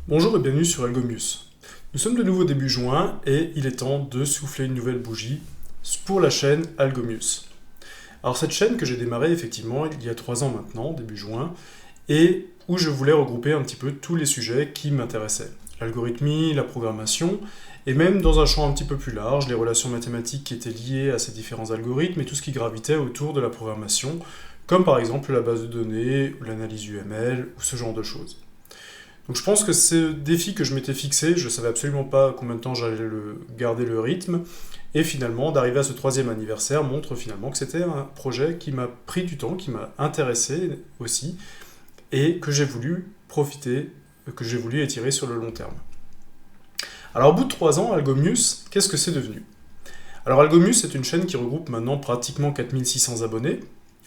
Bonjour et bienvenue sur Algomius. Nous sommes de nouveau début juin et il est temps de souffler une nouvelle bougie pour la chaîne Algomius. Alors cette chaîne que j'ai démarrée effectivement il y a 3 ans maintenant, début juin, et où je voulais regrouper un petit peu tous les sujets qui m'intéressaient. L'algorithmie, la programmation, et même dans un champ un petit peu plus large, les relations mathématiques qui étaient liées à ces différents algorithmes et tout ce qui gravitait autour de la programmation, comme par exemple la base de données, ou l'analyse UML, ou ce genre de choses. Donc je pense que ce défi que je m'étais fixé, je ne savais absolument pas combien de temps j'allais garder le rythme, et finalement d'arriver à ce 3e anniversaire montre finalement que c'était un projet qui m'a pris du temps, qui m'a intéressé aussi, et que j'ai voulu profiter, que j'ai voulu étirer sur le long terme. Alors au bout de 3 ans, Algomius, qu'est-ce que c'est devenu? Alors Algomius, c'est une chaîne qui regroupe maintenant pratiquement 4600 abonnés.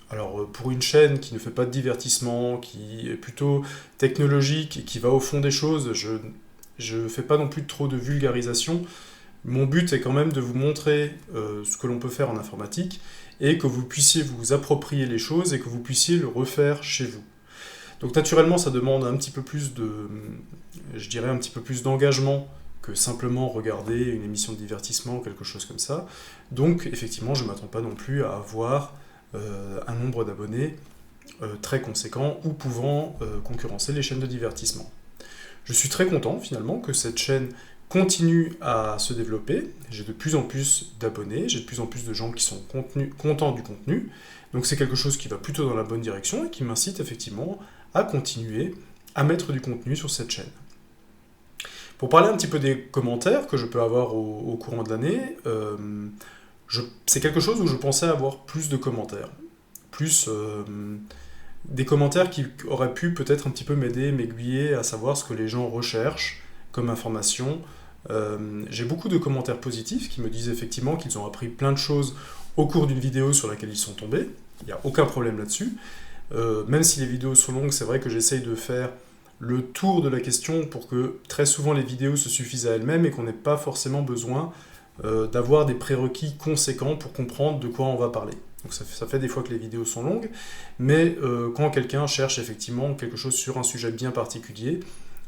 Alors pour une chaîne qui ne fait pas de divertissement, qui est plutôt technologique et qui va au fond des choses, je ne fais pas non plus trop de vulgarisation. Mon but est quand même de vous montrer ce que l'on peut faire en informatique et que vous puissiez vous approprier les choses et que vous puissiez le refaire chez vous. Donc naturellement, ça demande un petit peu plus je dirais un petit peu plus d'engagement que simplement regarder une émission de divertissement ou quelque chose comme ça. Donc effectivement, je ne m'attends pas non plus à avoir un nombre d'abonnés très conséquent ou pouvant concurrencer les chaînes de divertissement. Je suis très content finalement que cette chaîne continue à se développer. J'ai de plus en plus d'abonnés, j'ai de plus en plus de gens qui sont contents du contenu. Donc c'est quelque chose qui va plutôt dans la bonne direction et qui m'incite effectivement à continuer à mettre du contenu sur cette chaîne. Pour parler un petit peu des commentaires que je peux avoir au courant de l'année, c'est quelque chose où je pensais avoir plus de commentaires. Plus des commentaires qui auraient pu peut-être un petit peu m'aider, m'aiguiller à savoir ce que les gens recherchent comme information. J'ai beaucoup de commentaires positifs qui me disent effectivement qu'ils ont appris plein de choses au cours d'une vidéo sur laquelle ils sont tombés. Il n'y a aucun problème là-dessus. Même si les vidéos sont longues, c'est vrai que j'essaye de faire le tour de la question pour que très souvent les vidéos se suffisent à elles-mêmes et qu'on n'ait pas forcément besoin d'avoir des prérequis conséquents pour comprendre de quoi on va parler. Donc ça fait des fois que les vidéos sont longues, mais quand quelqu'un cherche effectivement quelque chose sur un sujet bien particulier,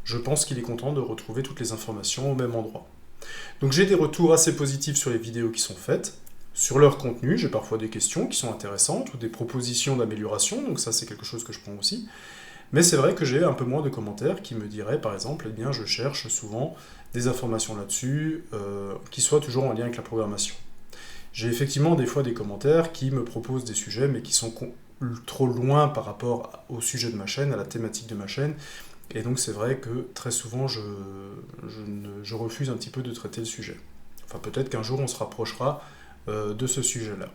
je pense qu'il est content de retrouver toutes les informations au même endroit. Donc j'ai des retours assez positifs sur les vidéos qui sont faites, sur leur contenu, j'ai parfois des questions qui sont intéressantes ou des propositions d'amélioration, donc ça c'est quelque chose que je prends aussi. Mais c'est vrai que j'ai un peu moins de commentaires qui me diraient, par exemple, eh bien, je cherche souvent des informations là-dessus qui soient toujours en lien avec la programmation. J'ai effectivement des fois des commentaires qui me proposent des sujets, mais qui sont trop loin par rapport au sujet de ma chaîne, à la thématique de ma chaîne. Et donc c'est vrai que très souvent, je refuse un petit peu de traiter le sujet. Enfin, peut-être qu'un jour, on se rapprochera de ce sujet-là.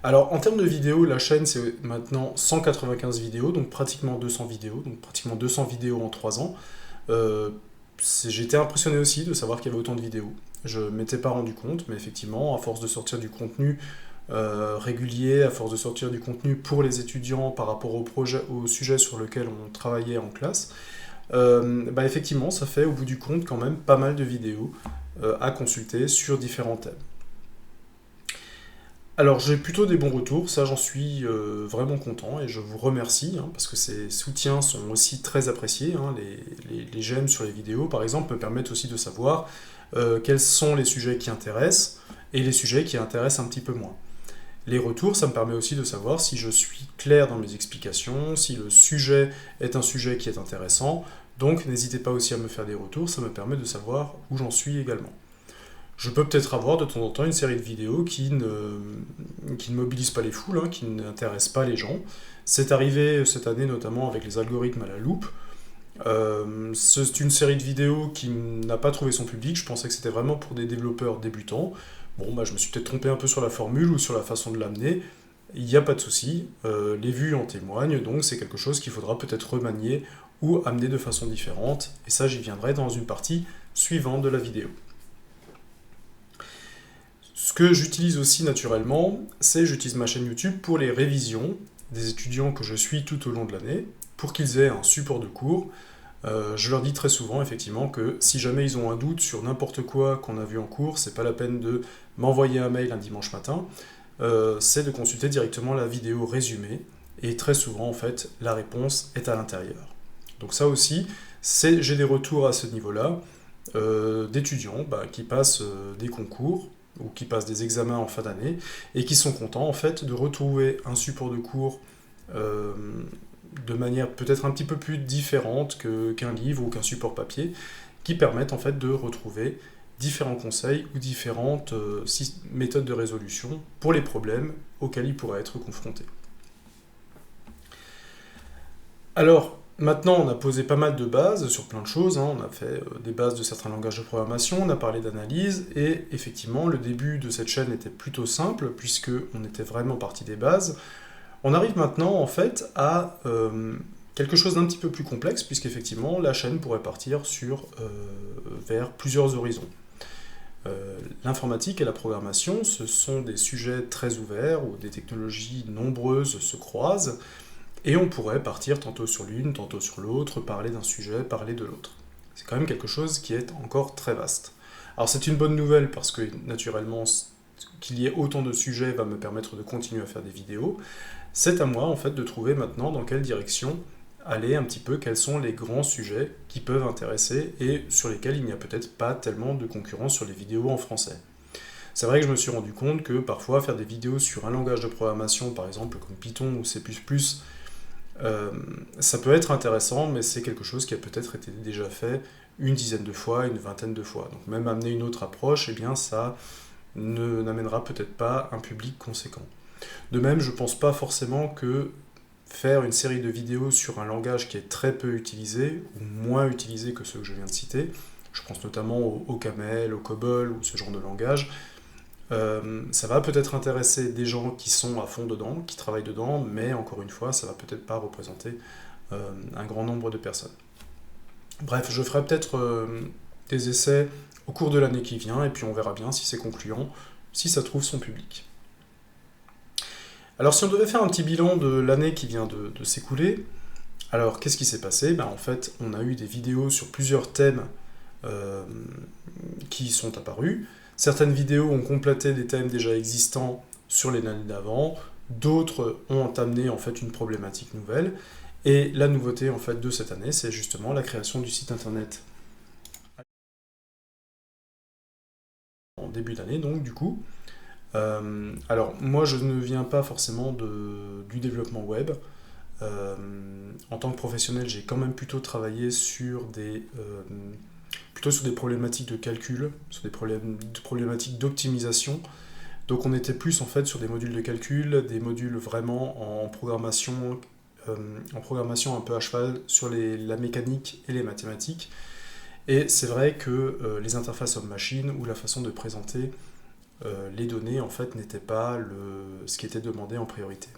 Alors, en termes de vidéos, la chaîne, c'est maintenant 195 vidéos, donc pratiquement 200 vidéos, donc pratiquement 200 vidéos en 3 ans. J'étais impressionné aussi de savoir qu'il y avait autant de vidéos. Je ne m'étais pas rendu compte, mais effectivement, à force de sortir du contenu régulier, à force de sortir du contenu pour les étudiants par rapport au sujet sur lequel on travaillait en classe, effectivement, ça fait au bout du compte quand même pas mal de vidéos à consulter sur différents thèmes. Alors j'ai plutôt des bons retours, ça j'en suis vraiment content et je vous remercie parce que ces soutiens sont aussi très appréciés. Les j'aime sur les vidéos par exemple me permettent aussi de savoir quels sont les sujets qui intéressent et les sujets qui intéressent un petit peu moins. Les retours, ça me permet aussi de savoir si je suis clair dans mes explications, si le sujet est un sujet qui est intéressant. Donc n'hésitez pas aussi à me faire des retours, ça me permet de savoir où j'en suis également. Je peux peut-être avoir de temps en temps une série de vidéos qui ne mobilisent pas les foules, qui n'intéressent pas les gens. C'est arrivé cette année notamment avec les algorithmes à la loupe. C'est une série de vidéos qui n'a pas trouvé son public. Je pensais que c'était vraiment pour des développeurs débutants. Bon, je me suis peut-être trompé un peu sur la formule ou sur la façon de l'amener. Il n'y a pas de souci. Les vues en témoignent, donc c'est quelque chose qu'il faudra peut-être remanier ou amener de façon différente. Et ça, j'y viendrai dans une partie suivante de la vidéo. Ce que j'utilise aussi naturellement, c'est j'utilise ma chaîne YouTube pour les révisions des étudiants que je suis tout au long de l'année, pour qu'ils aient un support de cours. Je leur dis très souvent effectivement que si jamais ils ont un doute sur n'importe quoi qu'on a vu en cours, c'est pas la peine de m'envoyer un mail un dimanche matin, c'est de consulter directement la vidéo résumée, et très souvent en fait la réponse est à l'intérieur. Donc ça aussi, J'ai des retours à ce niveau-là d'étudiants qui passent des concours ou qui passent des examens en fin d'année et qui sont contents en fait de retrouver un support de cours euh, de manière peut-être un petit peu plus différente qu'un livre ou qu'un support papier, qui permettent en fait de retrouver différents conseils ou différentes méthodes de résolution pour les problèmes auxquels ils pourraient être confrontés. Alors, maintenant, on a posé pas mal de bases sur plein de choses, hein. On a fait des bases de certains langages de programmation, on a parlé d'analyse, et effectivement, le début de cette chaîne était plutôt simple, puisqu'on était vraiment parti des bases. On arrive maintenant, en fait, à quelque chose d'un petit peu plus complexe, puisqu'effectivement, la chaîne pourrait partir vers plusieurs horizons. L'informatique et la programmation, ce sont des sujets très ouverts, où des technologies nombreuses se croisent, et on pourrait partir tantôt sur l'une, tantôt sur l'autre, parler d'un sujet, parler de l'autre. C'est quand même quelque chose qui est encore très vaste. Alors c'est une bonne nouvelle parce que naturellement qu'il y ait autant de sujets va me permettre de continuer à faire des vidéos. C'est à moi en fait de trouver maintenant dans quelle direction aller un petit peu, quels sont les grands sujets qui peuvent intéresser et sur lesquels il n'y a peut-être pas tellement de concurrence sur les vidéos en français. C'est vrai que je me suis rendu compte que parfois faire des vidéos sur un langage de programmation, par exemple comme Python ou C++, ça peut être intéressant, mais c'est quelque chose qui a peut-être été déjà fait une dizaine de fois, une vingtaine de fois. Donc même amener une autre approche, eh bien ça n'amènera peut-être pas un public conséquent. De même, je ne pense pas forcément que faire une série de vidéos sur un langage qui est très peu utilisé, ou moins utilisé que ceux que je viens de citer, je pense notamment au Camel, au COBOL, ou ce genre de langage, ça va peut-être intéresser des gens qui sont à fond dedans, qui travaillent dedans, mais encore une fois, ça va peut-être pas représenter un grand nombre de personnes. Bref, je ferai peut-être des essais au cours de l'année qui vient, et puis on verra bien si c'est concluant, si ça trouve son public. Alors si on devait faire un petit bilan de l'année qui vient de s'écouler, alors qu'est-ce qui s'est passé? En fait, on a eu des vidéos sur plusieurs thèmes qui sont apparus. Certaines vidéos ont complété des thèmes déjà existants sur les années d'avant, d'autres ont amené en fait une problématique nouvelle. Et la nouveauté en fait de cette année, c'est justement la création du site internet en début d'année, donc du coup. Alors moi je ne viens pas forcément du développement web. En tant que professionnel, j'ai quand même plutôt travaillé sur des problématiques de calcul, sur des problématiques d'optimisation. Donc on était plus en fait sur des modules de calcul, des modules vraiment en programmation un peu à cheval sur la mécanique et les mathématiques. Et c'est vrai que les interfaces homme-machine ou la façon de présenter les données en fait n'était pas ce qui était demandé en priorité.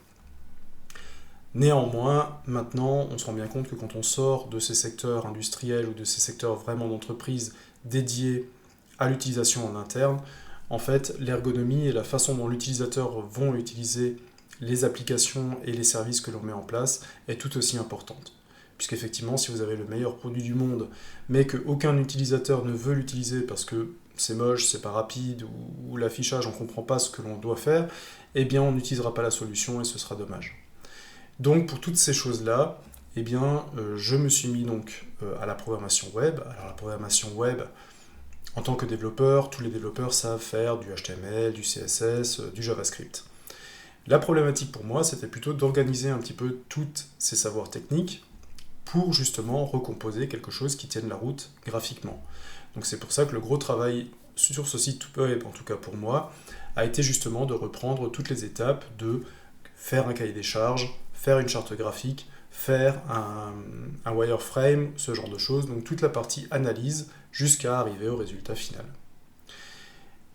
Néanmoins, maintenant, on se rend bien compte que quand on sort de ces secteurs industriels ou de ces secteurs vraiment d'entreprise dédiés à l'utilisation en interne, en fait, l'ergonomie et la façon dont l'utilisateur vont utiliser les applications et les services que l'on met en place est tout aussi importante. Puisqu'effectivement, si vous avez le meilleur produit du monde, mais qu'aucun utilisateur ne veut l'utiliser parce que c'est moche, c'est pas rapide, ou l'affichage, on ne comprend pas ce que l'on doit faire, eh bien on n'utilisera pas la solution et ce sera dommage. Donc pour toutes ces choses-là, eh bien, je me suis mis donc à la programmation web. Alors la programmation web, en tant que développeur, tous les développeurs savent faire du HTML, du CSS, du JavaScript. La problématique pour moi, c'était plutôt d'organiser un petit peu tous ces savoirs techniques pour justement recomposer quelque chose qui tienne la route graphiquement. Donc c'est pour ça que le gros travail sur ce site web, en tout cas pour moi, a été justement de reprendre toutes les étapes de faire un cahier des charges, faire une charte graphique, faire un wireframe, ce genre de choses, donc toute la partie analyse jusqu'à arriver au résultat final.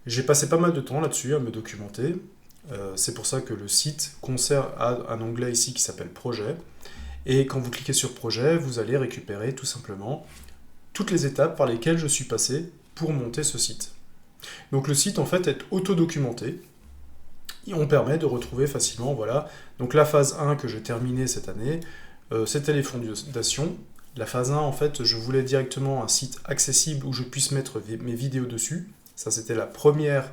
J'ai passé pas mal de temps là-dessus à me documenter, c'est pour ça que le site a un onglet ici qui s'appelle Projet, et quand vous cliquez sur Projet, vous allez récupérer tout simplement toutes les étapes par lesquelles je suis passé pour monter ce site. Donc le site en fait est auto-documenté, et on permet de retrouver facilement, voilà, donc la phase 1 que j'ai terminée cette année, c'était les fondations. La phase 1, en fait, je voulais directement un site accessible où je puisse mettre mes vidéos dessus. Ça, c'était la première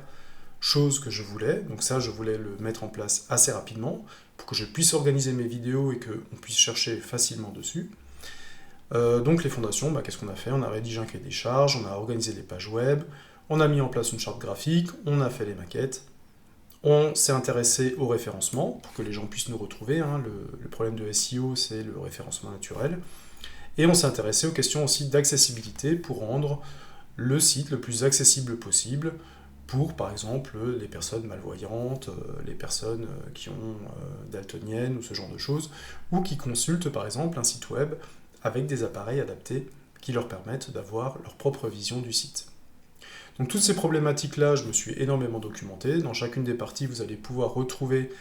chose que je voulais. Donc ça, je voulais le mettre en place assez rapidement pour que je puisse organiser mes vidéos et qu'on puisse chercher facilement dessus. Donc les fondations, qu'est-ce qu'on a fait? On a rédigé un cahier des charges, on a organisé les pages web, on a mis en place une charte graphique, on a fait les maquettes, on s'est intéressé au référencement pour que les gens puissent nous retrouver. Hein. Le problème de SEO, c'est le référencement naturel. Et on s'est intéressé aux questions aussi d'accessibilité pour rendre le site le plus accessible possible pour, par exemple, les personnes malvoyantes, les personnes qui ont daltoniennes ou ce genre de choses, ou qui consultent, par exemple, un site web avec des appareils adaptés qui leur permettent d'avoir leur propre vision du site. Donc toutes ces problématiques-là, je me suis énormément documenté. Dans chacune des parties, vous allez pouvoir retrouver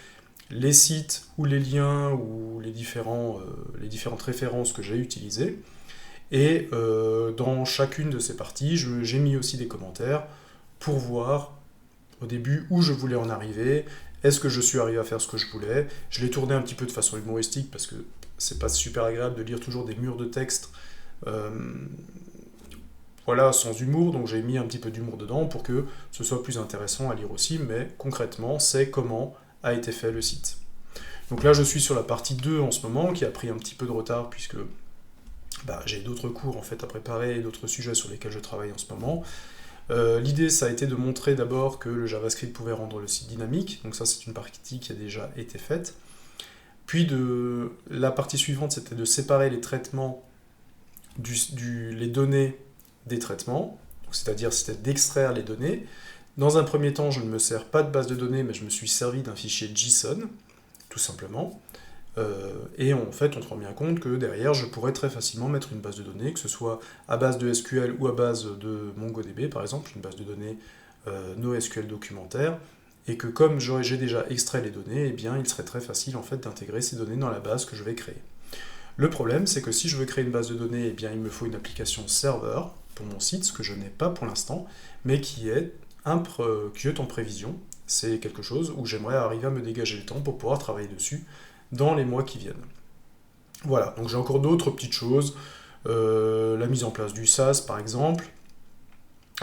les sites ou les liens ou les différentes références que j'ai utilisées. Et dans chacune de ces parties, j'ai mis aussi des commentaires pour voir au début où je voulais en arriver, est-ce que je suis arrivé à faire ce que je voulais. Je l'ai tourné un petit peu de façon humoristique parce que c'est pas super agréable de lire toujours des murs de texte sans humour, donc j'ai mis un petit peu d'humour dedans pour que ce soit plus intéressant à lire aussi, mais concrètement, c'est comment a été fait le site. Donc là, je suis sur la partie 2 en ce moment, qui a pris un petit peu de retard puisque j'ai d'autres cours en fait à préparer et d'autres sujets sur lesquels je travaille en ce moment. L'idée, ça a été de montrer d'abord que le JavaScript pouvait rendre le site dynamique, donc ça c'est une partie qui a déjà été faite. Puis la partie suivante, c'était de séparer les traitements, les données des traitements, c'est-à-dire c'était d'extraire les données. Dans un premier temps, je ne me sers pas de base de données, mais je me suis servi d'un fichier JSON, tout simplement. Et en fait, on se rend bien compte que derrière, je pourrais très facilement mettre une base de données, que ce soit à base de SQL ou à base de MongoDB, par exemple, une base de données NoSQL documentaire, et que comme j'ai déjà extrait les données, eh bien, il serait très facile en fait d'intégrer ces données dans la base que je vais créer. Le problème, c'est que si je veux créer une base de données, eh bien, il me faut une application serveur pour mon site, ce que je n'ai pas pour l'instant, mais qui est en prévision. C'est quelque chose où j'aimerais arriver à me dégager le temps pour pouvoir travailler dessus dans les mois qui viennent. Voilà, donc j'ai encore d'autres petites choses, la mise en place du SaaS par exemple,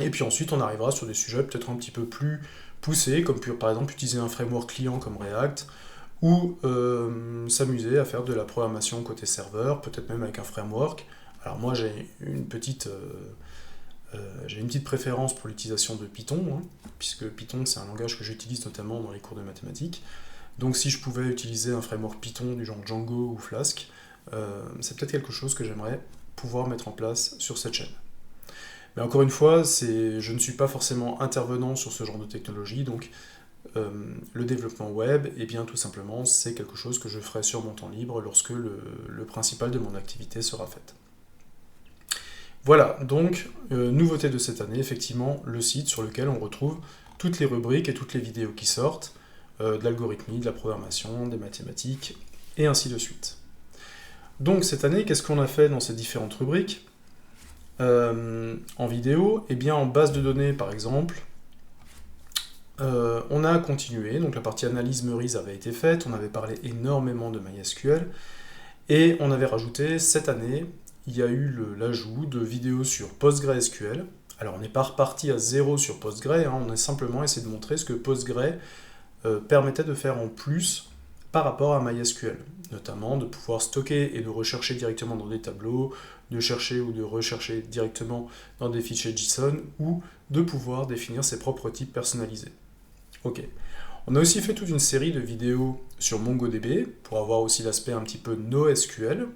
et puis ensuite on arrivera sur des sujets peut-être un petit peu plus poussés, comme par exemple utiliser un framework client comme React, ou s'amuser à faire de la programmation côté serveur, peut-être même avec un framework. Alors moi j'ai une petite préférence pour l'utilisation de Python, hein, puisque Python c'est un langage que j'utilise notamment dans les cours de mathématiques. Donc si je pouvais utiliser un framework Python du genre Django ou Flask, c'est peut-être quelque chose que j'aimerais pouvoir mettre en place sur cette chaîne. Mais encore une fois, je ne suis pas forcément intervenant sur ce genre de technologie, donc le développement web, eh bien tout simplement, c'est quelque chose que je ferai sur mon temps libre lorsque le principal de mon activité sera fait. Voilà, donc, nouveauté de cette année, effectivement, le site sur lequel on retrouve toutes les rubriques et toutes les vidéos qui sortent, de l'algorithmie, de la programmation, des mathématiques, et ainsi de suite. Donc cette année, qu'est-ce qu'on a fait dans ces différentes rubriques en vidéo? Eh bien en base de données par exemple, on a continué, donc la partie analyse Meurize avait été faite, on avait parlé énormément de MySQL, et on avait rajouté cette année, il y a eu l'ajout de vidéos sur PostgreSQL. Alors on n'est pas reparti à zéro sur Postgre, hein, on a simplement essayé de montrer ce que Postgre permettait de faire en plus par rapport à MySQL, notamment de pouvoir stocker et de rechercher directement dans des tableaux, de chercher ou de rechercher directement dans des fichiers JSON, ou de pouvoir définir ses propres types personnalisés. Ok. On a aussi fait toute une série de vidéos sur MongoDB, pour avoir aussi l'aspect un petit peu NoSQL,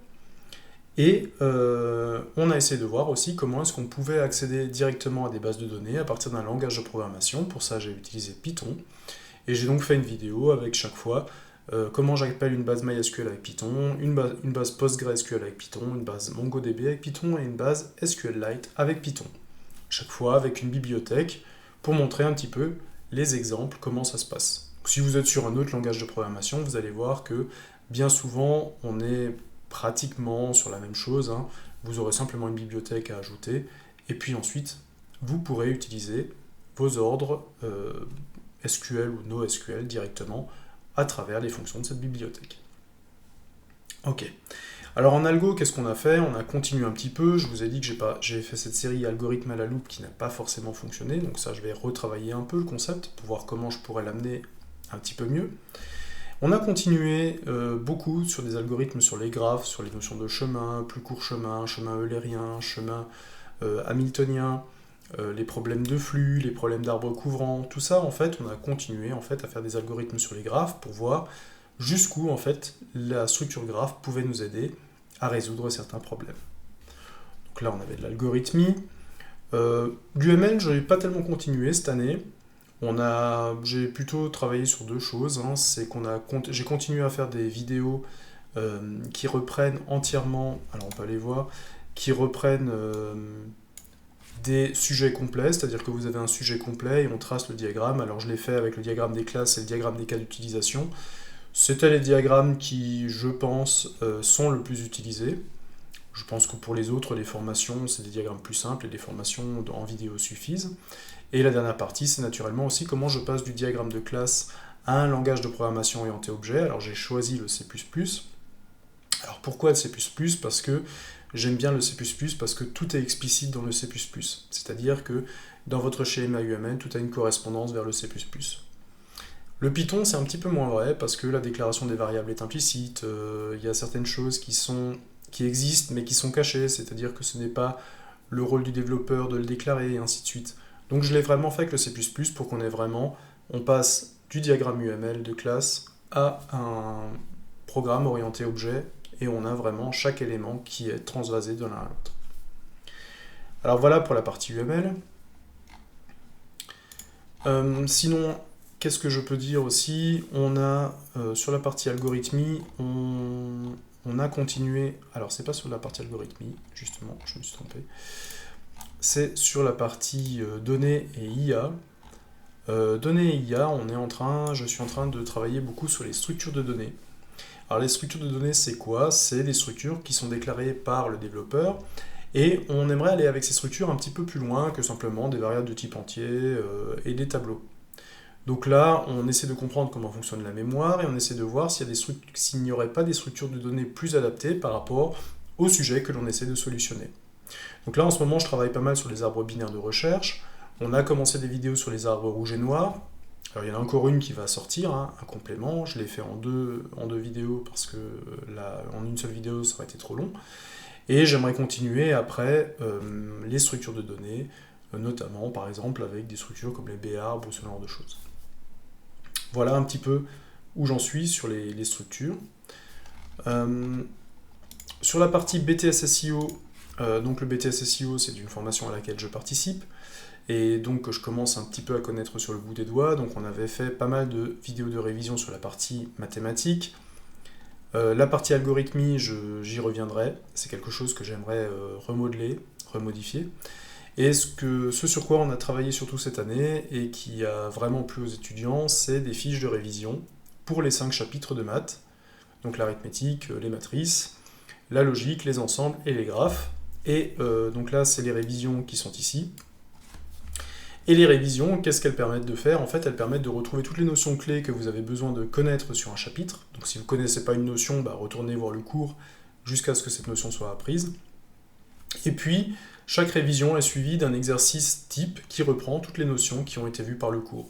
et on a essayé de voir aussi comment est-ce qu'on pouvait accéder directement à des bases de données à partir d'un langage de programmation. Pour ça, j'ai utilisé Python. Et j'ai donc fait une vidéo avec chaque fois comment j'appelle une base MySQL avec Python, une base PostgreSQL avec Python, une base MongoDB avec Python et une base SQLite avec Python. Chaque fois avec une bibliothèque pour montrer un petit peu les exemples, comment ça se passe. Donc, si vous êtes sur un autre langage de programmation, vous allez voir que bien souvent on est pratiquement sur la même chose. Hein. Vous aurez simplement une bibliothèque à ajouter et puis ensuite vous pourrez utiliser vos ordres SQL ou NoSQL directement à travers les fonctions de cette bibliothèque. Ok. Alors en algo, qu'est-ce qu'on a fait? On a continué un petit peu. Je vous ai dit que j'ai fait cette série algorithme à la loupe qui n'a pas forcément fonctionné. Donc ça, je vais retravailler un peu le concept pour voir comment je pourrais l'amener un petit peu mieux. On a continué beaucoup sur des algorithmes sur les graphes, sur les notions de chemin, plus court chemin, chemin eulérien, chemin hamiltonien, les problèmes de flux, les problèmes d'arbres couvrants, tout ça en fait on a continué en fait à faire des algorithmes sur les graphes pour voir jusqu'où en fait la structure graphe pouvait nous aider à résoudre certains problèmes. Donc là on avait de l'algorithmie. L'UML je n'ai pas tellement continué cette année. J'ai plutôt travaillé sur deux choses. C'est j'ai continué à faire des vidéos qui reprennent entièrement, alors on peut aller voir, qui reprennent des sujets complets, c'est-à-dire que vous avez un sujet complet et on trace le diagramme. Alors je l'ai fait avec le diagramme des classes et le diagramme des cas d'utilisation. C'était les diagrammes qui, je pense, sont le plus utilisés. Je pense que pour les autres, les formations, c'est des diagrammes plus simples et les formations en vidéo suffisent. Et la dernière partie, c'est naturellement aussi comment je passe du diagramme de classe à un langage de programmation orienté objet. Alors j'ai choisi le C++. Alors pourquoi le C++? Parce que j'aime bien le C++ parce que tout est explicite dans le C++. C'est-à-dire que dans votre schéma UML, tout a une correspondance vers le C++. Le Python, c'est un petit peu moins vrai parce que la déclaration des variables est implicite. Il y a certaines choses qui existent mais qui sont cachées, c'est-à-dire que ce n'est pas le rôle du développeur de le déclarer et ainsi de suite. Donc je l'ai vraiment fait avec le C++ pour qu'on ait vraiment, on passe du diagramme UML de classe à un programme orienté objet et on a vraiment chaque élément qui est transvasé de l'un à l'autre. Alors voilà pour la partie UML. Sinon, qu'est-ce que je peux dire aussi? On a, sur la partie algorithmie, on a continué... Alors, c'est pas sur la partie algorithmie, justement, je me suis trompé. C'est sur la partie données et IA. Données et IA, je suis en train de travailler beaucoup sur les structures de données. Alors, les structures de données, c'est quoi? C'est des structures qui sont déclarées par le développeur. Et on aimerait aller avec ces structures un petit peu plus loin que simplement des variables de type entier et des tableaux. Donc là, on essaie de comprendre comment fonctionne la mémoire et on essaie de voir s'il n'y aurait pas des structures de données plus adaptées par rapport au sujet que l'on essaie de solutionner. Donc là, en ce moment, je travaille pas mal sur les arbres binaires de recherche. On a commencé des vidéos sur les arbres rouges et noirs. Alors il y en a encore une qui va sortir, un complément. Je l'ai fait en deux vidéos parce que là, en une seule vidéo, ça aurait été trop long. Et j'aimerais continuer après les structures de données, notamment par exemple avec des structures comme les B-arbres ou ce genre de choses. Voilà un petit peu où j'en suis sur les structures. Sur la partie BTS SEO, donc le BTS SEO c'est une formation à laquelle je participe et donc que je commence un petit peu à connaître sur le bout des doigts. Donc on avait fait pas mal de vidéos de révision sur la partie mathématiques. La partie algorithmie, j'y reviendrai, c'est quelque chose que j'aimerais remodeler, remodifier. Et ce sur quoi on a travaillé surtout cette année et qui a vraiment plu aux étudiants, c'est des fiches de révision pour les 5 chapitres de maths, donc l'arithmétique, les matrices, la logique, les ensembles et les graphes. Et donc là, c'est les révisions qui sont ici. Et les révisions, qu'est-ce qu'elles permettent de faire? En fait, elles permettent de retrouver toutes les notions clés que vous avez besoin de connaître sur un chapitre. Donc si vous ne connaissez pas une notion, retournez voir le cours jusqu'à ce que cette notion soit apprise. Et puis, chaque révision est suivie d'un exercice type qui reprend toutes les notions qui ont été vues par le cours.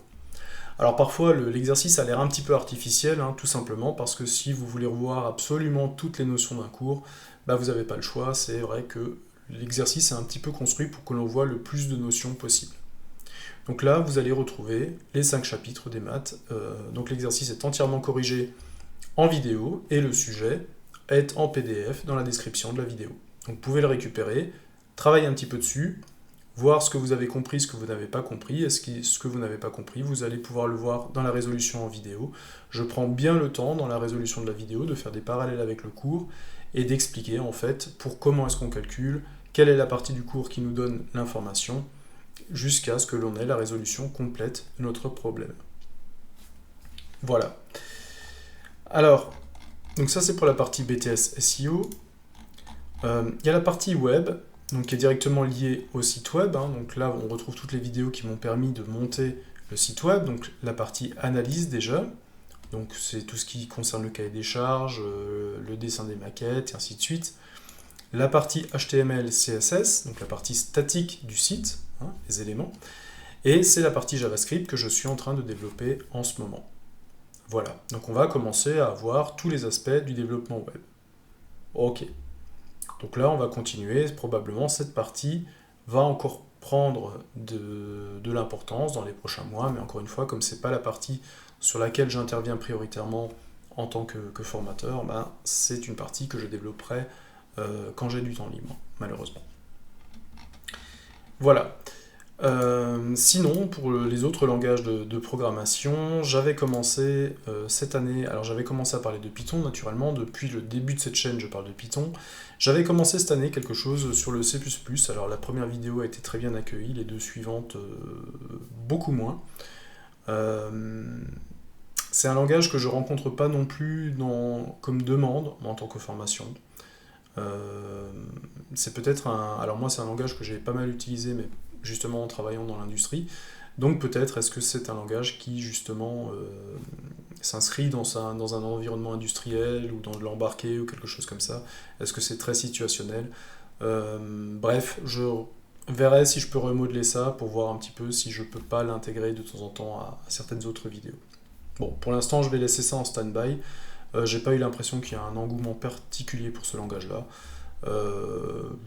Alors parfois, l'exercice a l'air un petit peu artificiel, tout simplement parce que si vous voulez revoir absolument toutes les notions d'un cours, vous n'avez pas le choix. C'est vrai que l'exercice est un petit peu construit pour que l'on voit le plus de notions possible. Donc là, vous allez retrouver les 5 chapitres des maths. Donc l'exercice est entièrement corrigé en vidéo et le sujet est en PDF dans la description de la vidéo. Donc vous pouvez le récupérer, travailler un petit peu dessus, voir ce que vous avez compris, ce que vous n'avez pas compris, et ce que vous n'avez pas compris, vous allez pouvoir le voir dans la résolution en vidéo. Je prends bien le temps dans la résolution de la vidéo de faire des parallèles avec le cours et d'expliquer en fait pour comment est-ce qu'on calcule, quelle est la partie du cours qui nous donne l'information, jusqu'à ce que l'on ait la résolution complète de notre problème. Voilà. Alors, donc ça c'est pour la partie BTS SEO. Il y a la partie web, donc qui est directement liée au site web. Donc là, on retrouve toutes les vidéos qui m'ont permis de monter le site web. Donc la partie analyse déjà. Donc c'est tout ce qui concerne le cahier des charges, le dessin des maquettes, et ainsi de suite. La partie HTML, CSS, donc la partie statique du site, les éléments. Et c'est la partie JavaScript que je suis en train de développer en ce moment. Voilà, donc on va commencer à voir tous les aspects du développement web. Ok, donc là on va continuer, probablement cette partie va encore prendre de l'importance dans les prochains mois, mais encore une fois, comme c'est pas la partie sur laquelle j'interviens prioritairement en tant que formateur, ben, c'est une partie que je développerai quand j'ai du temps libre, malheureusement. Voilà. Sinon, pour les autres langages de programmation, j'avais commencé cette année, alors j'avais commencé à parler de Python naturellement, depuis le début de cette chaîne je parle de Python. J'avais commencé cette année quelque chose sur le C++, alors la première vidéo a été très bien accueillie, les deux suivantes beaucoup moins. C'est un langage que je rencontre pas non plus comme demande en tant que formation. C'est peut-être un... Alors moi c'est un langage que j'ai pas mal utilisé, mais justement en travaillant dans l'industrie. Donc peut-être est-ce que c'est un langage qui justement s'inscrit dans un environnement industriel ou dans de l'embarqué ou quelque chose comme ça. Est-ce que c'est très situationnel? Bref, je verrai si je peux remodeler ça pour voir un petit peu si je peux pas l'intégrer de temps en temps à certaines autres vidéos. Bon, pour l'instant je vais laisser ça en stand-by. J'ai pas eu l'impression qu'il y a un engouement particulier pour ce langage-là.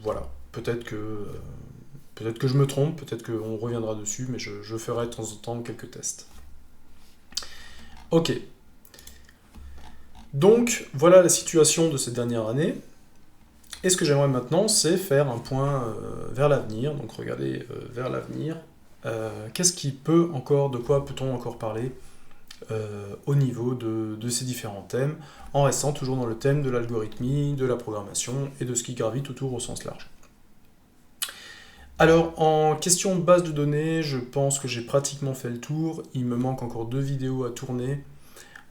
Voilà, peut-être que je me trompe, peut-être qu'on reviendra dessus, mais je ferai de temps en temps quelques tests. Ok. Donc, voilà la situation de cette dernière année. Et ce que j'aimerais maintenant, c'est faire un point vers l'avenir. Donc, regardez vers l'avenir. Qu'est-ce qui peut encore, de quoi peut-on encore parler au niveau de ces différents thèmes, en restant toujours dans le thème de l'algorithmie, de la programmation et de ce qui gravite autour au sens large. Alors, en question de base de données, je pense que j'ai pratiquement fait le tour. Il me manque encore 2 vidéos à tourner.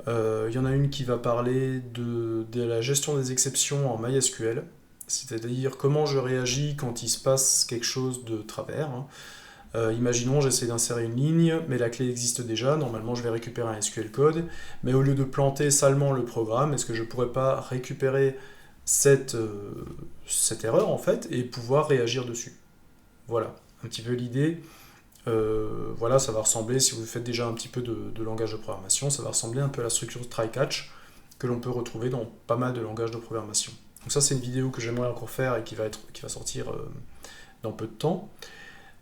Il y en a une qui va parler de la gestion des exceptions en MySQL, c'est-à-dire comment je réagis quand il se passe quelque chose de travers. Imaginons, j'essaie d'insérer une ligne, mais la clé existe déjà, normalement je vais récupérer un SQL code, mais au lieu de planter salement le programme, est-ce que je ne pourrais pas récupérer cette erreur en fait et pouvoir réagir dessus? Voilà, un petit peu l'idée. Voilà, ça va ressembler, si vous faites déjà un petit peu de langage de programmation, ça va ressembler un peu à la structure try-catch que l'on peut retrouver dans pas mal de langages de programmation. Donc ça c'est une vidéo que j'aimerais encore faire et qui va sortir dans peu de temps.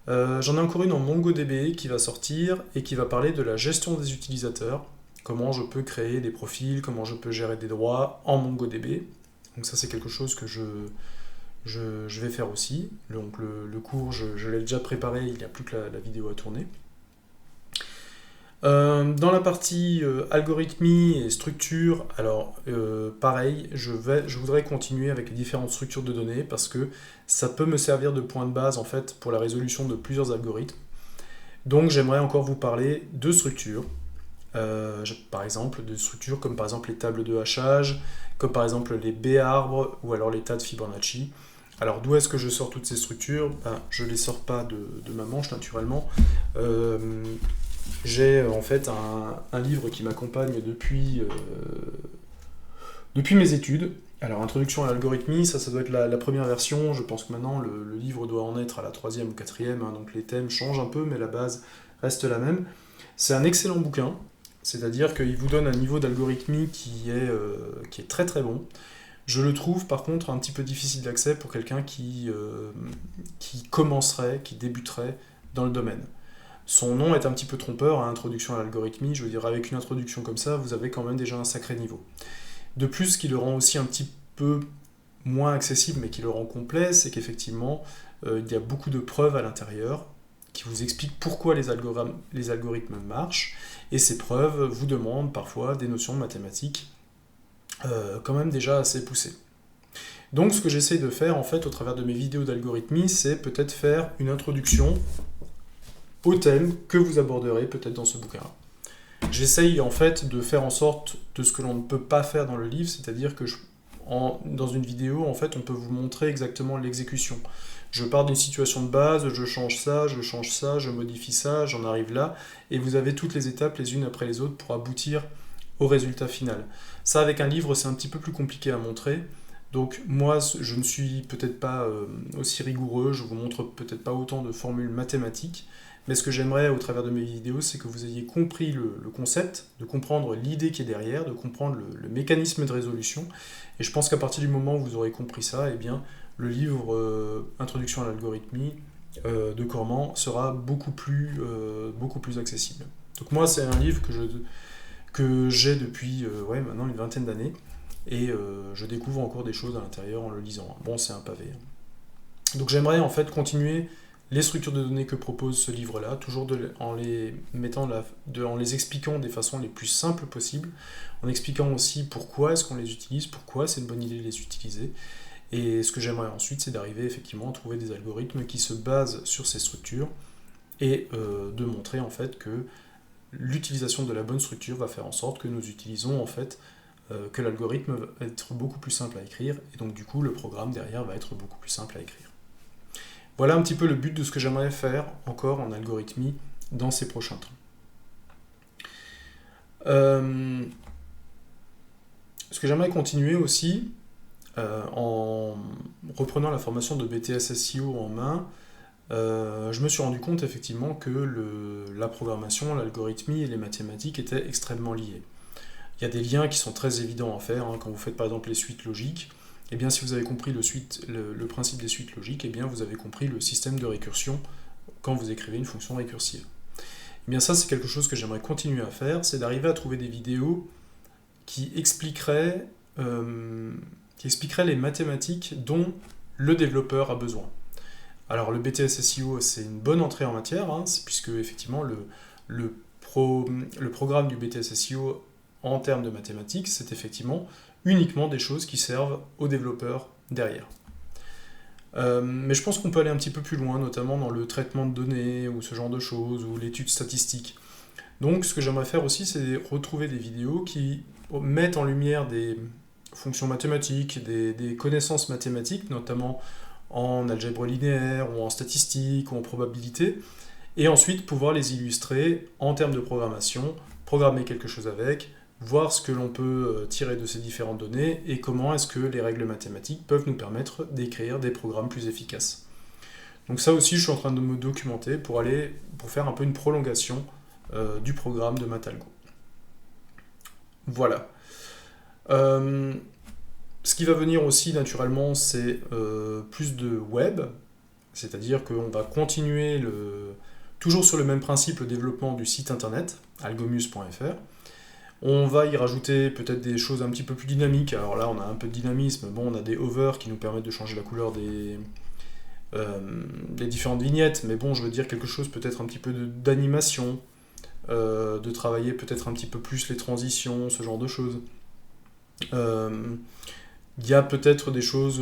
J'en ai encore une en MongoDB qui va sortir et qui va parler de la gestion des utilisateurs, comment je peux créer des profils, comment je peux gérer des droits en MongoDB. Donc ça c'est quelque chose que je vais faire aussi. Donc le cours, je l'ai déjà préparé, il n'y a plus que la vidéo à tourner. Dans la partie algorithmie et structure, alors pareil, je voudrais continuer avec les différentes structures de données parce que ça peut me servir de point de base en fait pour la résolution de plusieurs algorithmes. Donc j'aimerais encore vous parler de structures, par exemple de structures comme par exemple les tables de hachage, comme par exemple les B-arbres ou alors les tas de Fibonacci. Alors d'où est-ce que je sors toutes ces structures? Je ne les sors pas de ma manche naturellement. J'ai en fait un livre qui m'accompagne depuis mes études. Alors, Introduction à l'algorithmie, ça doit être la première version. Je pense que maintenant, le livre doit en être à la 3e ou 4e, hein, donc les thèmes changent un peu, mais la base reste la même. C'est un excellent bouquin, c'est-à-dire qu'il vous donne un niveau d'algorithmie qui est très très bon. Je le trouve par contre un petit peu difficile d'accès pour quelqu'un qui commencerait, qui débuterait dans le domaine. Son nom est un petit peu trompeur, hein, Introduction à l'algorithmie. Je veux dire, avec une introduction comme ça, vous avez quand même déjà un sacré niveau. De plus, ce qui le rend aussi un petit peu moins accessible, mais qui le rend complet, c'est qu'effectivement, il y a beaucoup de preuves à l'intérieur qui vous expliquent pourquoi les algorithmes marchent, et ces preuves vous demandent parfois des notions de mathématiques quand même déjà assez poussées. Donc ce que j'essaie de faire en fait au travers de mes vidéos d'algorithmie, c'est peut-être faire une introduction au thème que vous aborderez peut-être dans ce bouquin-là. J'essaye en fait de faire en sorte de ce que l'on ne peut pas faire dans le livre, c'est-à-dire que dans une vidéo, en fait, on peut vous montrer exactement l'exécution. Je pars d'une situation de base, je change ça, je modifie ça, j'en arrive là, et vous avez toutes les étapes les unes après les autres pour aboutir au résultat final. Ça, avec un livre, c'est un petit peu plus compliqué à montrer, Donc moi, je ne suis peut-être pas aussi rigoureux, je vous montre peut-être pas autant de formules mathématiques, mais ce que j'aimerais au travers de mes vidéos, c'est que vous ayez compris le concept, de comprendre l'idée qui est derrière, de comprendre le mécanisme de résolution. Et je pense qu'à partir du moment où vous aurez compris ça, eh bien, le livre Introduction à l'algorithmie de Corman sera beaucoup plus accessible. Donc moi, c'est un livre que j'ai depuis maintenant une vingtaine d'années, et je découvre encore des choses à l'intérieur en le lisant. Bon, c'est un pavé. Donc j'aimerais en fait continuer les structures de données que propose ce livre-là, toujours en les expliquant des façons les plus simples possibles, en expliquant aussi pourquoi est-ce qu'on les utilise, pourquoi c'est une bonne idée de les utiliser. Et ce que j'aimerais ensuite, c'est d'arriver effectivement à trouver des algorithmes qui se basent sur ces structures et de montrer en fait que l'utilisation de la bonne structure va faire en sorte que nous utilisons en fait que l'algorithme va être beaucoup plus simple à écrire, et donc du coup le programme derrière va être beaucoup plus simple à écrire. Voilà un petit peu le but de ce que j'aimerais faire encore en algorithmie dans ces prochains temps. Ce que j'aimerais continuer aussi, en reprenant la formation de BTS SEO en main, je me suis rendu compte effectivement que la programmation, l'algorithmie et les mathématiques étaient extrêmement liés. Il y a des liens qui sont très évidents à faire, quand vous faites par exemple les suites logiques. Eh bien, si vous avez compris le principe des suites logiques, eh bien, vous avez compris le système de récursion quand vous écrivez une fonction récursive. Eh bien, ça, c'est quelque chose que j'aimerais continuer à faire, c'est d'arriver à trouver des vidéos qui expliqueraient les mathématiques dont le développeur a besoin. Alors, le BTS SEO, c'est une bonne entrée en matière, puisque effectivement, le programme du BTS SEO en termes de mathématiques, c'est effectivement uniquement des choses qui servent aux développeurs derrière. Mais je pense qu'on peut aller un petit peu plus loin, notamment dans le traitement de données, ou ce genre de choses, ou l'étude statistique. Donc ce que j'aimerais faire aussi, c'est retrouver des vidéos qui mettent en lumière des fonctions mathématiques, des connaissances mathématiques, notamment en algèbre linéaire, ou en statistique, ou en probabilité, et ensuite pouvoir les illustrer en termes de programmation, programmer quelque chose avec, voir ce que l'on peut tirer de ces différentes données et comment est-ce que les règles mathématiques peuvent nous permettre d'écrire des programmes plus efficaces. Donc ça aussi, je suis en train de me documenter pour faire un peu une prolongation du programme de Matalgo. Voilà. Ce qui va venir aussi naturellement, c'est plus de web, c'est-à-dire qu'on va continuer toujours sur le même principe, le développement du site internet, algomus.fr. On va y rajouter peut-être des choses un petit peu plus dynamiques. Alors là, on a un peu de dynamisme. Bon, on a des hovers qui nous permettent de changer la couleur des différentes vignettes. Mais bon, je veux dire quelque chose peut-être un petit peu d'animation, de travailler peut-être un petit peu plus les transitions, ce genre de choses. Il y a peut-être des choses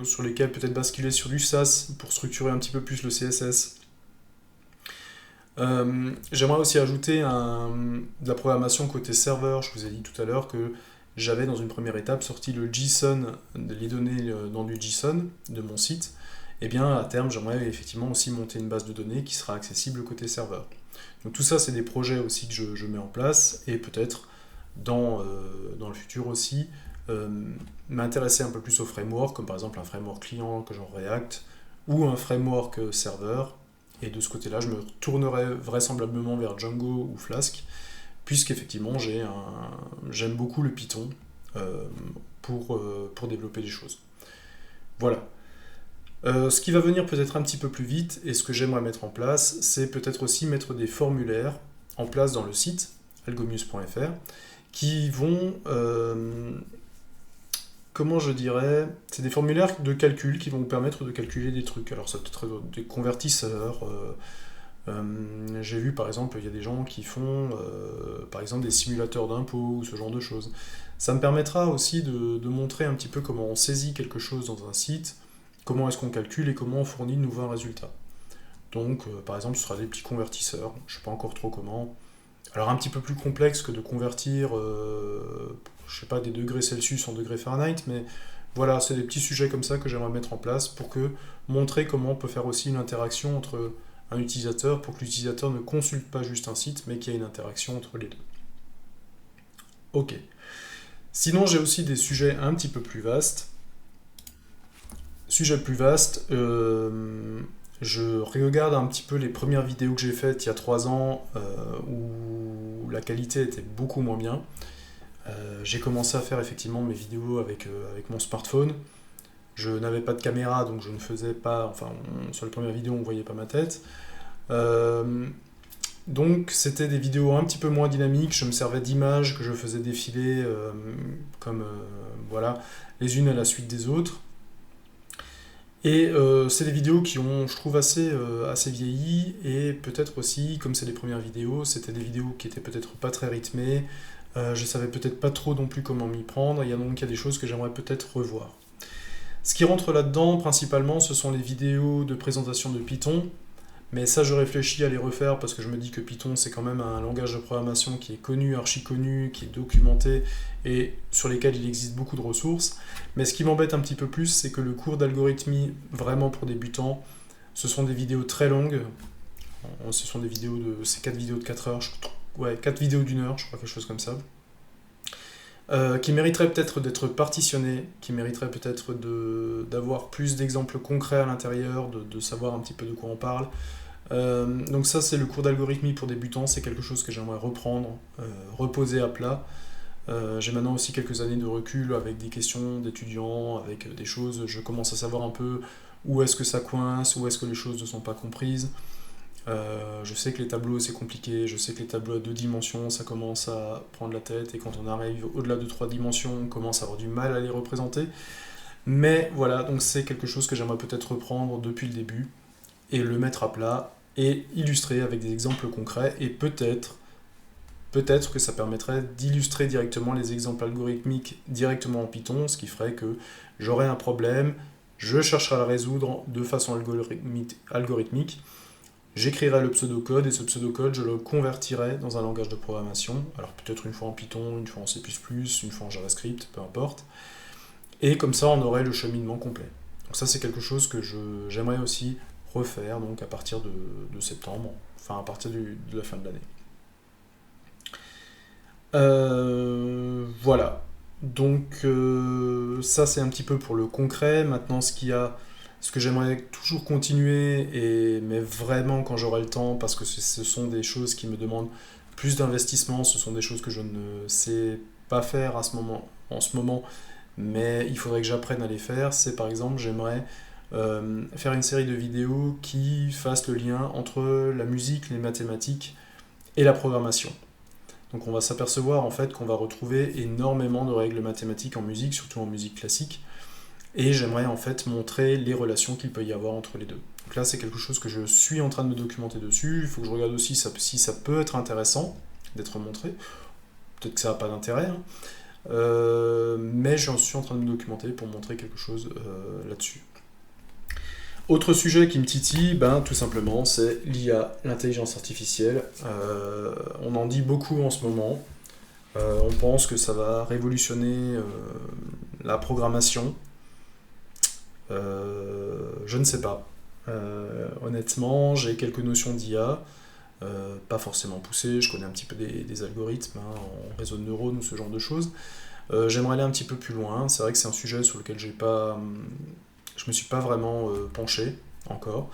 sur lesquelles peut-être basculer sur du SAS pour structurer un petit peu plus le CSS. J'aimerais aussi ajouter de la programmation côté serveur. Je vous ai dit tout à l'heure que j'avais dans une première étape sorti le JSON, les données dans du JSON de mon site. Et bien à terme, j'aimerais effectivement aussi monter une base de données qui sera accessible côté serveur. Donc tout ça, c'est des projets aussi que je mets en place, et peut-être dans le futur aussi m'intéresser un peu plus aux frameworks, comme par exemple un framework client genre React ou un framework serveur. Et de ce côté-là, je me tournerai vraisemblablement vers Django ou Flask, puisqu'effectivement, j'aime beaucoup le Python pour développer des choses. Voilà. Ce qui va venir peut-être un petit peu plus vite, et ce que j'aimerais mettre en place, c'est peut-être aussi mettre des formulaires en place dans le site, algomus.fr, qui vont... comment je dirais, c'est des formulaires de calcul qui vont vous permettre de calculer des trucs. Alors ça peut être des convertisseurs. J'ai vu par exemple, il y a des gens qui font par exemple des simulateurs d'impôts ou ce genre de choses. Ça me permettra aussi de montrer un petit peu comment on saisit quelque chose dans un site, comment est-ce qu'on calcule et comment on fournit de nouveaux résultats. Donc par exemple, ce sera des petits convertisseurs, je ne sais pas encore trop comment. Alors un petit peu plus complexe que de convertir, je sais pas, des degrés Celsius en degrés Fahrenheit, mais voilà, c'est des petits sujets comme ça que j'aimerais mettre en place pour montrer comment on peut faire aussi une interaction entre un utilisateur, pour que l'utilisateur ne consulte pas juste un site, mais qu'il y ait une interaction entre les deux. Ok. Sinon, j'ai aussi des sujets un petit peu plus vastes. sujet plus vaste, je regarde un petit peu les premières vidéos que j'ai faites il y a 3 ans où la qualité était beaucoup moins bien. J'ai commencé à faire effectivement mes vidéos avec mon smartphone. Je n'avais pas de caméra, donc je ne faisais pas... Enfin, sur les premières vidéos, on ne voyait pas ma tête. Donc c'était des vidéos un petit peu moins dynamiques, je me servais d'images que je faisais défiler voilà, les unes à la suite des autres. Et c'est des vidéos qui ont, je trouve, assez vieilli, et peut-être aussi, comme c'est les premières vidéos, c'était des vidéos qui étaient peut-être pas très rythmées, je savais peut-être pas trop non plus comment m'y prendre, il y a des choses que j'aimerais peut-être revoir. Ce qui rentre là-dedans, principalement, ce sont les vidéos de présentation de Python, mais ça, je réfléchis à les refaire parce que je me dis que Python, c'est quand même un langage de programmation qui est connu, archi connu, qui est documenté et sur lesquels il existe beaucoup de ressources. Mais ce qui m'embête un petit peu plus, c'est que le cours d'algorithmie, vraiment pour débutants, ce sont des vidéos très longues. Ce sont des vidéos c'est 4 vidéos de 4 heures, 4 vidéos d'1 heure, je crois, quelque chose comme ça. Qui mériterait peut-être d'être partitionné, qui mériterait peut-être d'avoir plus d'exemples concrets à l'intérieur, de savoir un petit peu de quoi on parle. Donc ça, c'est le cours d'algorithmie pour débutants, c'est quelque chose que j'aimerais reprendre, reposer à plat. J'ai maintenant aussi quelques années de recul avec des questions d'étudiants, avec des choses, je commence à savoir un peu où est-ce que ça coince, où est-ce que les choses ne sont pas comprises. Je sais que les tableaux c'est compliqué, je sais que les tableaux à 2 dimensions ça commence à prendre la tête, et quand on arrive au-delà de 3 dimensions on commence à avoir du mal à les représenter. Mais voilà, donc c'est quelque chose que j'aimerais peut-être reprendre depuis le début et le mettre à plat et illustrer avec des exemples concrets, et peut-être que ça permettrait d'illustrer directement les exemples algorithmiques directement en Python, ce qui ferait que j'aurais un problème, je chercherai à le résoudre de façon algorithmique. J'écrirai le pseudocode, et ce pseudocode, je le convertirai dans un langage de programmation. Alors peut-être une fois en Python, une fois en C++, une fois en JavaScript, peu importe. Et comme ça, on aurait le cheminement complet. Donc ça, c'est quelque chose que j'aimerais aussi refaire donc à partir de septembre, enfin à partir de la fin de l'année. Voilà. Donc ça, c'est un petit peu pour le concret. Maintenant, ce que j'aimerais toujours continuer, mais vraiment quand j'aurai le temps, parce que ce sont des choses qui me demandent plus d'investissement, ce sont des choses que je ne sais pas faire en ce moment, mais il faudrait que j'apprenne à les faire. C'est par exemple, j'aimerais faire une série de vidéos qui fassent le lien entre la musique, les mathématiques et la programmation. Donc on va s'apercevoir en fait qu'on va retrouver énormément de règles mathématiques en musique, surtout en musique classique. Et j'aimerais en fait montrer les relations qu'il peut y avoir entre les deux. Donc là, c'est quelque chose que je suis en train de me documenter dessus. Il faut que je regarde aussi si ça peut être intéressant d'être montré. Peut-être que ça n'a pas d'intérêt, hein. Mais j'en suis en train de me documenter pour montrer quelque chose là-dessus. Autre sujet qui me titille, tout simplement, c'est l'IA, l'intelligence artificielle. On en dit beaucoup en ce moment. On pense que ça va révolutionner la programmation. Je ne sais pas. Honnêtement, j'ai quelques notions d'IA, pas forcément poussées, je connais un petit peu des algorithmes en réseau de neurones ou ce genre de choses. J'aimerais aller un petit peu plus loin. C'est vrai que c'est un sujet sur lequel je me suis pas vraiment penché encore.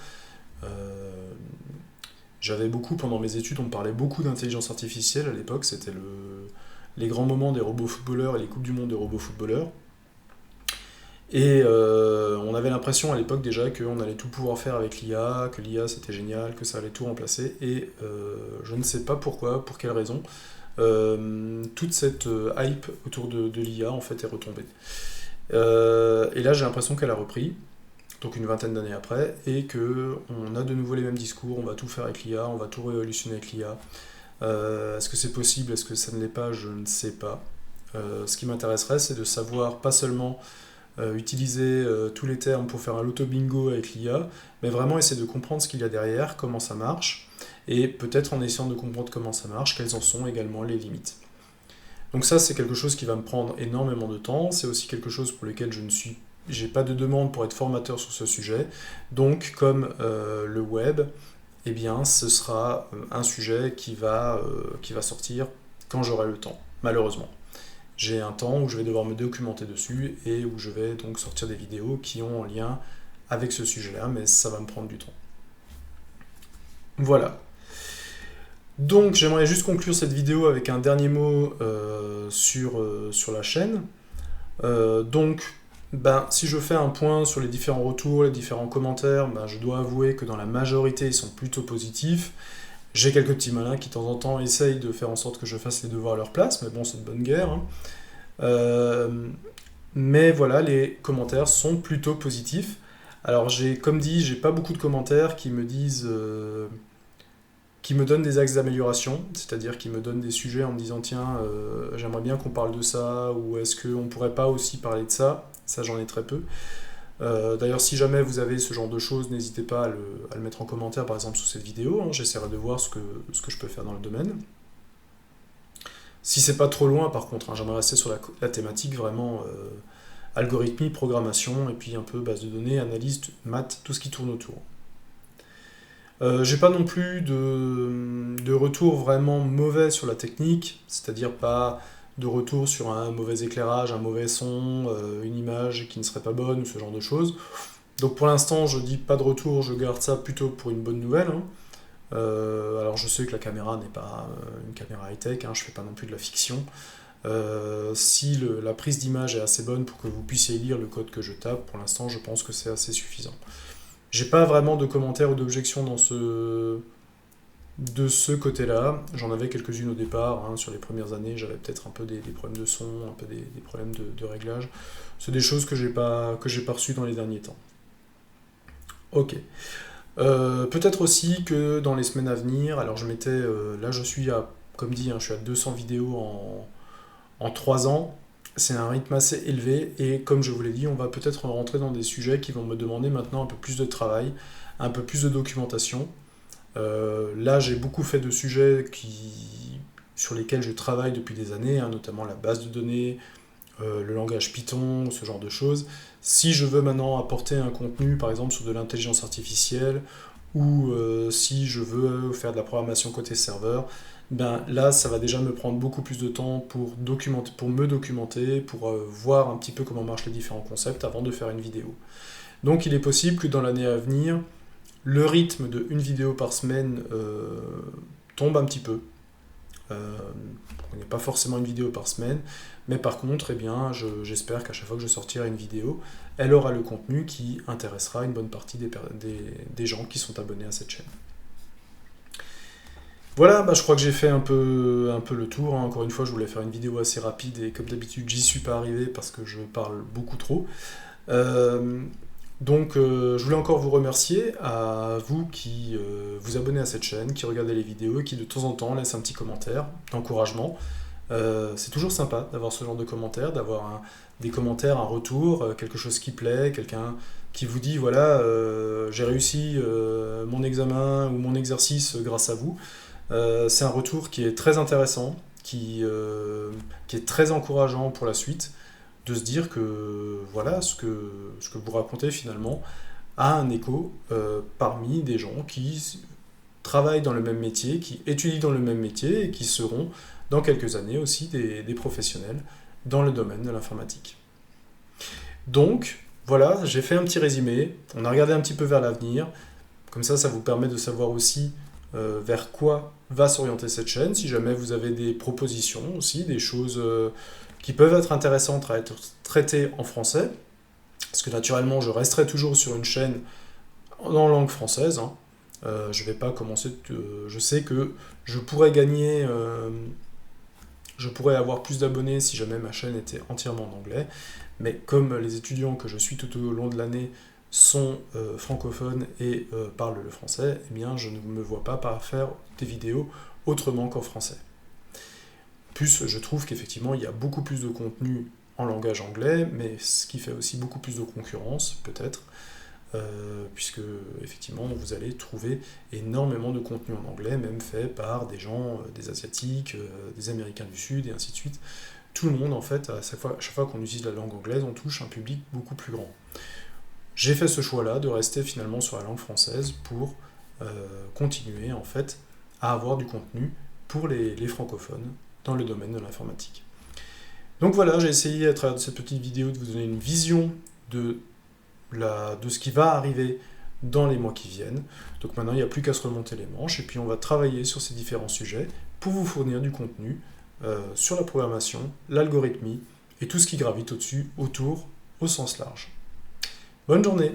J'avais beaucoup, pendant mes études, on parlait beaucoup d'intelligence artificielle à l'époque, c'était les grands moments des robots footballeurs et les coupes du monde des robots footballeurs. Et on avait l'impression à l'époque déjà qu'on allait tout pouvoir faire avec l'IA, que l'IA c'était génial, que ça allait tout remplacer, et je ne sais pas pourquoi, pour quelle raison, toute cette hype autour de l'IA en fait est retombée. Et là j'ai l'impression qu'elle a repris, donc une vingtaine d'années après, et qu'on a de nouveau les mêmes discours, on va tout faire avec l'IA, on va tout révolutionner avec l'IA. Est-ce que c'est possible, est-ce que ça ne l'est pas, je ne sais pas. Ce qui m'intéresserait, c'est de savoir pas seulement utiliser tous les termes pour faire un loto bingo avec l'IA, mais vraiment essayer de comprendre ce qu'il y a derrière, comment ça marche, et peut-être en essayant de comprendre comment ça marche, quelles en sont également les limites. Donc ça, c'est quelque chose qui va me prendre énormément de temps, c'est aussi quelque chose pour lequel j'ai pas de demande pour être formateur sur ce sujet, donc comme le web, eh bien ce sera un sujet qui va sortir quand j'aurai le temps, malheureusement. j'ai un temps où je vais devoir me documenter dessus et où je vais donc sortir des vidéos qui ont un lien avec ce sujet-là, mais ça va me prendre du temps. Voilà. Donc j'aimerais juste conclure cette vidéo avec un dernier mot sur la chaîne. Donc, si je fais un point sur les différents retours, les différents commentaires, je dois avouer que dans la majorité, ils sont plutôt positifs. J'ai quelques petits malins qui de temps en temps essayent de faire en sorte que je fasse les devoirs à leur place, mais bon, c'est de bonne guerre, hein. Mais voilà, les commentaires sont plutôt positifs. Alors, comme dit, j'ai pas beaucoup de commentaires qui me disent... qui me donnent des axes d'amélioration, c'est-à-dire qui me donnent des sujets en me disant tiens, j'aimerais bien qu'on parle de ça, ou est-ce qu'on pourrait pas aussi parler de ça. Ça, j'en ai très peu. D'ailleurs, si jamais vous avez ce genre de choses, n'hésitez pas à le mettre en commentaire, par exemple, sous cette vidéo, hein. J'essaierai de voir ce que je peux faire dans le domaine. Si c'est pas trop loin, par contre, hein, j'aimerais rester sur la thématique vraiment algorithmie, programmation, et puis un peu base de données, analyse, maths, tout ce qui tourne autour. J'ai pas non plus de retour vraiment mauvais sur la technique, c'est-à-dire pas de retour sur un mauvais éclairage, un mauvais son, une image qui ne serait pas bonne, ou ce genre de choses. Donc pour l'instant, je dis pas de retour, je garde ça plutôt pour une bonne nouvelle, hein. Alors je sais que la caméra n'est pas une caméra high-tech, hein, je fais pas non plus de la fiction. Si la prise d'image est assez bonne pour que vous puissiez lire le code que je tape, pour l'instant je pense que c'est assez suffisant. J'ai pas vraiment de commentaires ou d'objections de ce côté-là. J'en avais quelques-unes au départ, hein, sur les premières années, j'avais peut-être un peu des problèmes de son, un peu des problèmes de réglage. C'est des choses que j'ai pas reçues dans les derniers temps. Ok. Peut-être aussi que dans les semaines à venir, alors je m'étais, là je suis à, comme dit, hein, je suis à 200 vidéos en 3 ans. C'est un rythme assez élevé et comme je vous l'ai dit, on va peut-être rentrer dans des sujets qui vont me demander maintenant un peu plus de travail, un peu plus de documentation. Là, j'ai beaucoup fait de sujets sur lesquels je travaille depuis des années, hein, notamment la base de données, le langage Python, ce genre de choses. Si je veux maintenant apporter un contenu, par exemple sur de l'intelligence artificielle, ou si je veux faire de la programmation côté serveur, là, ça va déjà me prendre beaucoup plus de temps pour me documenter, pour voir un petit peu comment marchent les différents concepts avant de faire une vidéo. Donc il est possible que dans l'année à venir, le rythme de une vidéo par semaine tombe un petit peu. On n'est pas forcément une vidéo par semaine, mais par contre, j'espère qu'à chaque fois que je sortirai une vidéo, elle aura le contenu qui intéressera une bonne partie des gens qui sont abonnés à cette chaîne. Voilà, je crois que j'ai fait un peu le tour, hein. Encore une fois, je voulais faire une vidéo assez rapide et comme d'habitude, j'y suis pas arrivé parce que je parle beaucoup trop. Donc, je voulais encore vous remercier à vous qui vous abonnez à cette chaîne, qui regardez les vidéos et qui de temps en temps laissent un petit commentaire d'encouragement. C'est toujours sympa d'avoir ce genre de commentaires, d'avoir des commentaires, un retour, quelque chose qui plaît, quelqu'un qui vous dit voilà, j'ai réussi mon examen ou mon exercice grâce à vous. C'est un retour qui est très intéressant, qui est très encourageant pour la suite, de se dire que voilà, ce que vous racontez finalement a un écho parmi des gens qui travaillent dans le même métier, qui étudient dans le même métier et qui seront dans quelques années aussi des professionnels dans le domaine de l'informatique. Donc voilà, j'ai fait un petit résumé, on a regardé un petit peu vers l'avenir, comme ça vous permet de savoir aussi vers quoi va s'orienter cette chaîne, si jamais vous avez des propositions aussi, des choses qui peuvent être intéressantes à être traitées en français, parce que naturellement je resterai toujours sur une chaîne en langue française, hein. Je vais pas commencer, je sais que je pourrais gagner, je pourrais avoir plus d'abonnés si jamais ma chaîne était entièrement en anglais, mais comme les étudiants que je suis tout au long de l'année sont francophones et parlent le français, eh bien je ne me vois pas faire des vidéos autrement qu'en français. Plus je trouve qu'effectivement il y a beaucoup plus de contenu en langage anglais, mais ce qui fait aussi beaucoup plus de concurrence, peut-être, puisque effectivement vous allez trouver énormément de contenu en anglais, même fait par des gens, des Asiatiques, des Américains du Sud, et ainsi de suite. Tout le monde, en fait, à chaque fois qu'on utilise la langue anglaise, on touche un public beaucoup plus grand. J'ai fait ce choix-là de rester finalement sur la langue française pour continuer, en fait, à avoir du contenu pour les francophones dans le domaine de l'informatique. Donc voilà, j'ai essayé à travers cette petite vidéo de vous donner une vision de ce qui va arriver dans les mois qui viennent. Donc maintenant, il n'y a plus qu'à se remonter les manches et puis on va travailler sur ces différents sujets pour vous fournir du contenu sur la programmation, l'algorithmie et tout ce qui gravite au-dessus, autour, au sens large. Bonne journée!